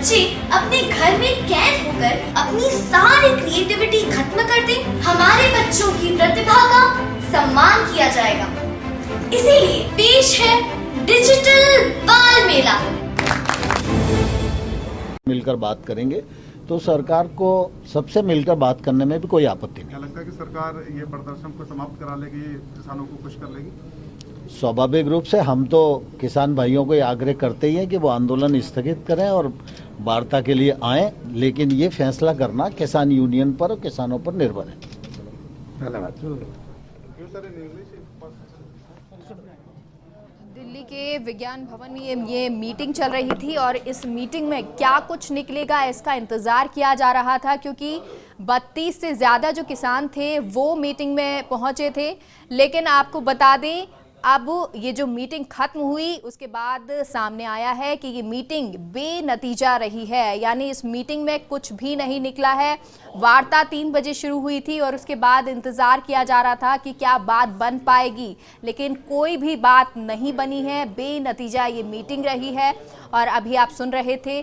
बच्चे अपने घर में कैद होकर अपनी सारी क्रिएटिविटी खत्म कर दें, हमारे बच्चों की प्रतिभा का सम्मान किया जाएगा। इसीलिए पेश है डिजिटल बाल मेला। मिलकर बात करेंगे तो सरकार को सबसे मिलकर बात करने में भी कोई आपत्ति नहीं। क्या लगता है कि सरकार ये प्रदर्शन को समाप्त करा लेगी, किसानों को खुश कर लेगी? स्वाभाविक रूप से हम तो किसान भाइयों को ये आग्रह करते ही हैं कि वो आंदोलन स्थगित करें और वार्ता के लिए आएं, लेकिन ये फैसला करना किसान यूनियन पर और किसानों पर निर्भर है। धन्यवाद। दिल्ली के विज्ञान भवन में ये मीटिंग चल रही थी और इस मीटिंग में क्या कुछ निकलेगा इसका इंतज़ार किया जा रहा था, क्योंकि 32 से ज़्यादा जो किसान थे वो मीटिंग में पहुंचे थे। लेकिन आपको बता दें, अब ये जो मीटिंग खत्म हुई उसके बाद सामने आया है कि ये मीटिंग बेनतीजा रही है, यानी इस मीटिंग में कुछ भी नहीं निकला है। वार्ता 3 बजे शुरू हुई थी और उसके बाद इंतज़ार किया जा रहा था कि क्या बात बन पाएगी, लेकिन कोई भी बात नहीं बनी है। बेनतीजा ये मीटिंग रही है। और अभी आप सुन रहे थे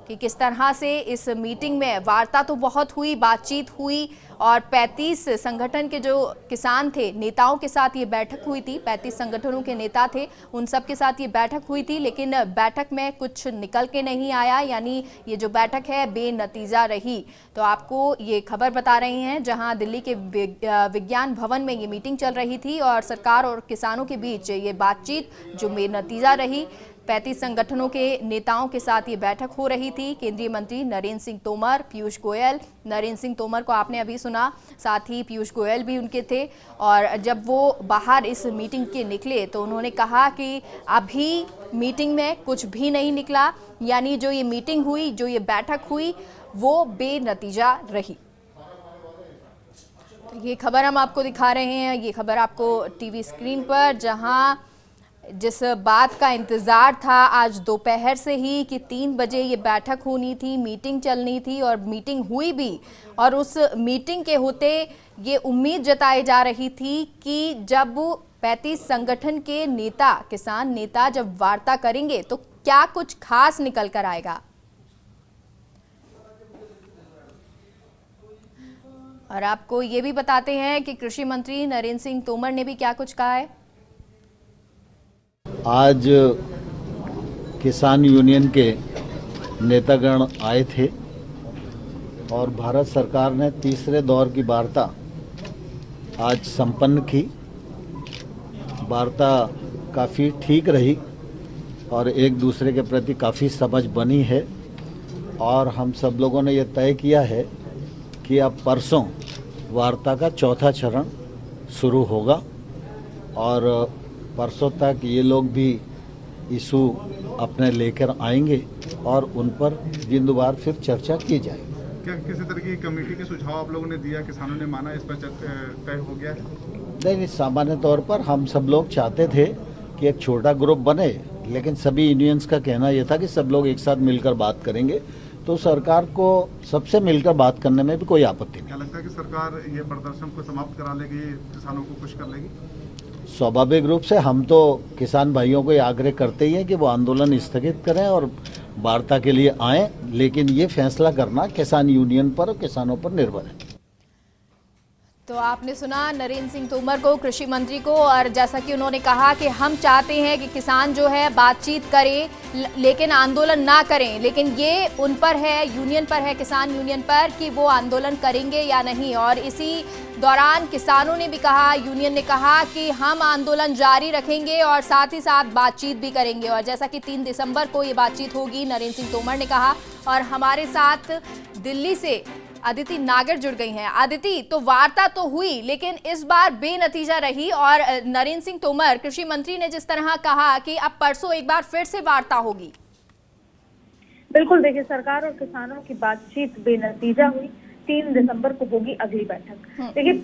कि किस तरह से इस मीटिंग में वार्ता तो बहुत हुई, बातचीत हुई और 35 संगठन के जो किसान थे, नेताओं के साथ ये बैठक हुई थी। 35 संगठनों के नेता थे, उन सब के साथ ये बैठक हुई थी, लेकिन बैठक में कुछ निकल के नहीं आया, यानी ये जो बैठक है बेनतीजा रही। तो आपको ये खबर बता रहे हैं, जहां दिल्ली के विज्ञान भवन में ये मीटिंग चल रही थी और सरकार और किसानों के बीच ये बातचीत जो बेनतीजा रही। 35 संगठनों के नेताओं के साथ ये बैठक हो रही थी। केंद्रीय मंत्री नरेंद्र सिंह तोमर, पीयूष गोयल, नरेंद्र सिंह तोमर को आपने अभी सुना, साथ ही पीयूष गोयल भी उनके थे। और जब वो बाहर इस मीटिंग के निकले तो उन्होंने कहा कि अभी मीटिंग में कुछ भी नहीं निकला, यानी जो ये मीटिंग हुई, जो ये बैठक हुई, वो बेनतीजा रही। तो ये खबर हम आपको दिखा रहे हैं, ये खबर आपको टीवी स्क्रीन पर, जहां जिस बात का इंतज़ार था आज दोपहर से ही कि 3 बजे ये बैठक होनी थी, मीटिंग चलनी थी और मीटिंग हुई भी। और उस मीटिंग के होते ये उम्मीद जताई जा रही थी कि जब 35 संगठन के नेता, किसान नेता जब वार्ता करेंगे तो क्या कुछ खास निकल कर आएगा। और आपको ये भी बताते हैं कि कृषि मंत्री नरेंद्र सिंह तोमर ने भी क्या कुछ कहा है। आज किसान यूनियन के नेतागण आए थे और भारत सरकार ने तीसरे दौर की वार्ता आज संपन्न की। वार्ता काफ़ी ठीक रही और एक दूसरे के प्रति काफ़ी समझ बनी है और हम सब लोगों ने ये तय किया है कि अब परसों वार्ता का चौथा चरण शुरू होगा और परसों तक ये लोग भी इशू अपने लेकर आएंगे और उन पर जिंदवार फिर चर्चा की जाएगी। क्या किसी तरह की कमेटी के सुझाव आप लोगों ने दिया, किसानों ने माना, इस पर तय हो गया है? नहीं, सामान्य तौर पर हम सब लोग चाहते थे कि एक छोटा ग्रुप बने, लेकिन सभी यूनियंस का कहना यह था कि सब लोग एक साथ मिलकर बात करेंगे, तो सरकार को सबसे मिलकर बात करने में भी कोई आपत्ति नहीं। क्या लगता है कि सरकार ये प्रदर्शन को समाप्त करा लेगी, किसानों को खुश कर लेगी? स्वाभाविक रूप से हम तो किसान भाइयों को ये आग्रह करते ही हैं कि वो आंदोलन स्थगित करें और वार्ता के लिए आएं, लेकिन ये फैसला करना किसान यूनियन पर और किसानों पर निर्भर है। तो आपने सुना नरेंद्र सिंह तोमर को, कृषि मंत्री को, और जैसा कि उन्होंने कहा कि हम चाहते हैं कि किसान जो है बातचीत करें लेकिन आंदोलन ना करें, लेकिन ये उन पर है, यूनियन पर है, किसान यूनियन पर, कि वो आंदोलन करेंगे या नहीं। और इसी दौरान किसानों ने भी कहा, यूनियन ने कहा कि हम आंदोलन जारी रखेंगे और साथ ही साथ बातचीत भी करेंगे। और जैसा कि 3 दिसंबर को ये बातचीत होगी, नरेंद्र सिंह तोमर ने कहा। और हमारे साथ दिल्ली से अदिति नागर जुड़ गई हैं। अदिति, तो वार्ता तो हुई लेकिन इस बार बेनतीजा रही और नरेंद्र सिंह तोमर, कृषि मंत्री, ने जिस तरह कहा कि अब परसों एक बार फिर से वार्ता होगी। बिल्कुल, देखिए, सरकार और किसानों की बातचीत बेनतीजा हुई। 3 दिसंबर को होगी अगली बैठक। देखिए,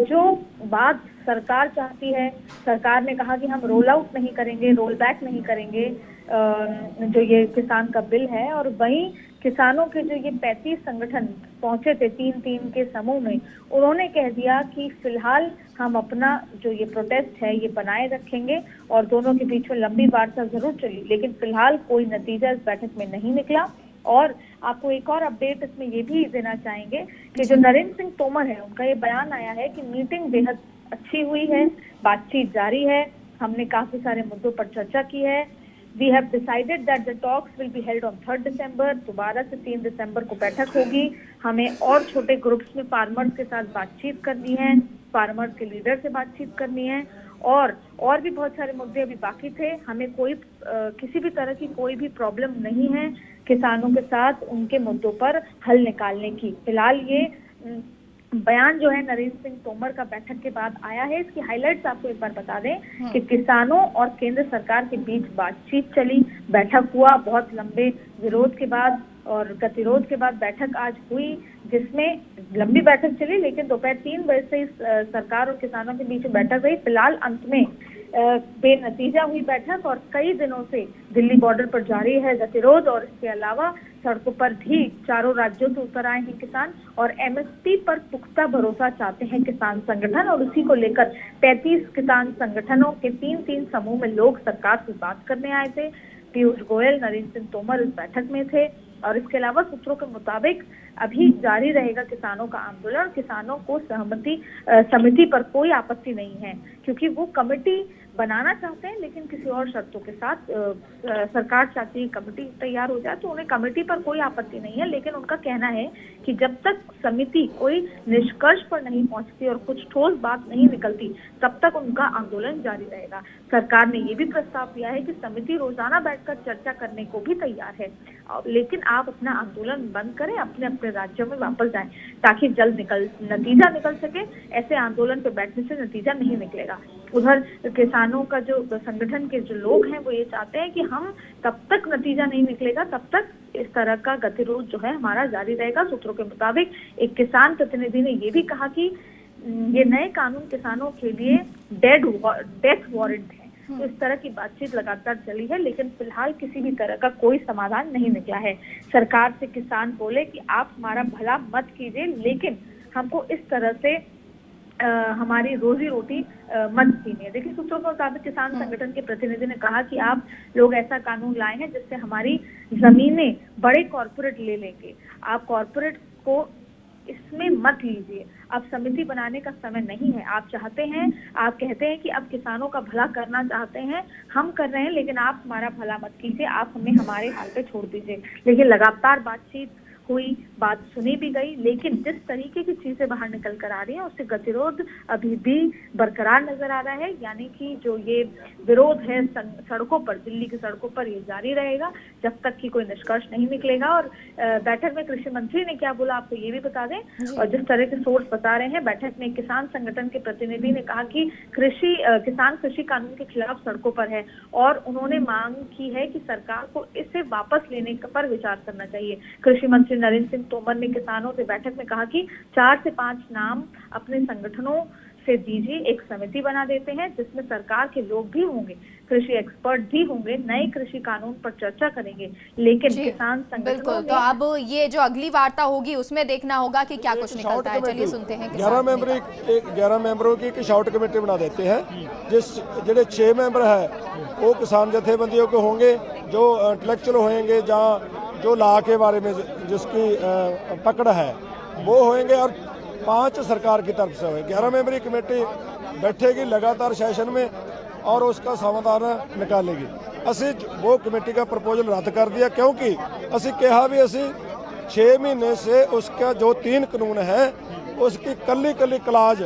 जो बात सरकार चाहती है, सरकार ने कहा कि हम रोल आउट नहीं करेंगे, रोल बैक नहीं करेंगे जो ये किसान का बिल है। और वहीं किसानों के जो ये 35 संगठन पहुंचे थे 3-3 के समूह में, उन्होंने कह दिया कि फिलहाल हम अपना जो ये प्रोटेस्ट है ये बनाए रखेंगे और दोनों के बीच में लंबी वार्ता जरूर चली, लेकिन फिलहाल कोई नतीजा इस बैठक में नहीं निकला। और आपको एक और अपडेट इसमें ये भी देना चाहेंगे कि जो नरेंद्र सिंह तोमर है, उनका ये बयान आया है कि मीटिंग बेहद अच्छी हुई है, बातचीत जारी है, हमने काफी सारे मुद्दों पर चर्चा की है। We have decided that the talks will be held on 3 December. दोबारा से 3 दिसंबर को बैठक होगी। हमें और छोटे ग्रुप्स में फार्मर्स के साथ बातचीत करनी है, फार्मर्स के लीडर से बातचीत करनी है, और भी बहुत सारे मुद्दे अभी बाकी थे। हमें किसी भी तरह की कोई भी प्रॉब्लम नहीं है किसानों के साथ उनके मुद्दों पर हल निकालने की। फिलहाल ये बयान जो है नरेंद्र सिंह तोमर का बैठक के बाद आया है। इसकी हाइलाइट्स आपको एक बार बता दें कि किसानों और केंद्र सरकार के बीच बातचीत चली, बैठक हुआ, बहुत लंबे विरोध के बाद और गतिरोध के बाद बैठक आज हुई, जिसमें लंबी बैठक चली, लेकिन दोपहर 3 बजे से इस सरकार और किसानों के बीच बैठक रही। फिलहाल अंत में बेनतीजा हुई बैठक और कई दिनों से दिल्ली बॉर्डर पर जारी है गतिरोध, और इसके अलावा सड़कों पर भी चारों राज्यों से उतर आए हैं किसान और एमएसपी पर पुख्ता भरोसा चाहते हैं किसान संगठन। और उसी को लेकर 35 किसान संगठनों के 3-3 समूह में लोग सरकार से बात करने आए थे। पीयूष गोयल, नरेंद्र सिंह तोमर इस बैठक में थे। और इसके अलावा सूत्रों के मुताबिक अभी जारी रहेगा किसानों का आंदोलन। किसानों को समिति पर कोई आपत्ति नहीं है, क्योंकि वो कमेटी बनाना चाहते हैं, लेकिन किसी और शर्तों के साथ सरकार चाहती है कमेटी तैयार हो जाए, तो उन्हें कमेटी पर कोई आपत्ति नहीं है। लेकिन उनका कहना है कि जब तक समिति कोई निष्कर्ष पर नहीं पहुंचती और कुछ ठोस बात नहीं निकलती, तब तक उनका आंदोलन जारी रहेगा। सरकार ने ये भी प्रस्ताव दिया है कि समिति रोजाना बैठकर चर्चा करने को भी तैयार है, लेकिन आप अपना आंदोलन बंद करें, अपने अपने राज्यों में वापस जाएं, ताकि जल्द नतीजा निकल सके। ऐसे आंदोलन पे बैठने से नतीजा नहीं निकलेगा। उधर किसानों का जो संगठन के जो लोग हैं वो ये चाहते हैं कि हम तब तक नतीजा नहीं निकलेगा, तब तक इस तरह का गतिरोध जो है हमारा जारी रहेगा। सूत्रों के मुताबिक एक किसान प्रतिनिधि ने ये भी कहा कि ये नए कानून किसानों के लिए डेथ वारंट है। तो इस तरह की बातचीत लगातार चली है, लेकिन फिलहाल किसी भी तरह का कोई समाधान नहीं निकला है। सरकार से किसान बोले कि आप हमारा भला मत कीजिए, लेकिन हमको इस तरह से हमारी रोजी रोटी मत छीनिए। देखिए, सूत्रों के मुताबिक किसान संगठन के प्रतिनिधि ने कहा कि आप लोग ऐसा कानून लाए हैं जिससे हमारी जमीनें बड़े कॉर्पोरेट ले लेंगे। आप कॉर्पोरेट को इसमें मत लीजिए, अब समिति बनाने का समय नहीं है। आप चाहते हैं, आप कहते हैं कि अब किसानों का भला करना चाहते हैं, हम कर रहे हैं, लेकिन आप हमारा भला मत कीजिए, आप हमें हमारे हाल पे छोड़ दीजिए। लेकिन लगातार बातचीत हुई, बात सुनी भी गई, लेकिन जिस तरीके की चीजें बाहर निकल कर आ रही हैं उससे गतिरोध अभी भी बरकरार नजर आ रहा है। यानी कि जो ये विरोध है सड़कों पर, दिल्ली की सड़कों पर, ये जारी रहेगा जब तक कि कोई निष्कर्ष नहीं निकलेगा। और बैठक में कृषि मंत्री ने क्या बोला आपको ये भी बता दें। और जिस तरह के सोर्स बता रहे हैं, बैठक में किसान संगठन के प्रतिनिधि ने कहा कि किसान कृषि कानून के खिलाफ सड़कों पर है और उन्होंने मांग की है कि सरकार को इसे वापस लेने पर विचार करना चाहिए। कृषि मंत्री नरेंद्र सिंह तोमर ने किसानों से बैठक में कहा कि 4 से 5 नाम अपने संगठनों से दीजिए, एक समिति बना देते हैं जिसमें सरकार के लोग भी होंगे, कृषि एक्सपर्ट भी होंगे, नए कृषि कानून पर चर्चा करेंगे। लेकिन किसान संगठनों तो अब ये जो अगली वार्ता होगी उसमें देखना होगा कि क्या कुछ निकलता है। चलिए सुनते हैं। 11 मैंबरों की एक शॉर्ट कमेटी बना देते हैं, जिस ਜਿਹੜੇ 6 मैंबर है वो किसान जथेबंदियों के होंगे, जो इंटेलेक्चुअल होंगे, जहाँ जो ला के बारे में जिसकी पकड़ है वो होंगे, और 5 सरकार की तरफ से होंगे। 11 मेंबरी कमेटी बैठेगी लगातार सेशन में और उसका समाधान निकालेगी। असी वो कमेटी का प्रपोजल रद्द कर दिया, क्योंकि असी कहा भी असी 6 महीने से उसका जो 3 कानून है उसकी कली कली क्लाज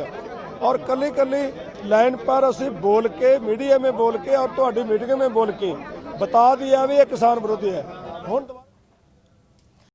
और कली कली लाइन पर असी बोल के, मीडिया में बोल के और तुहाडी मीटिंग में बोल के बता दिया भी ये किसान विरोधी है।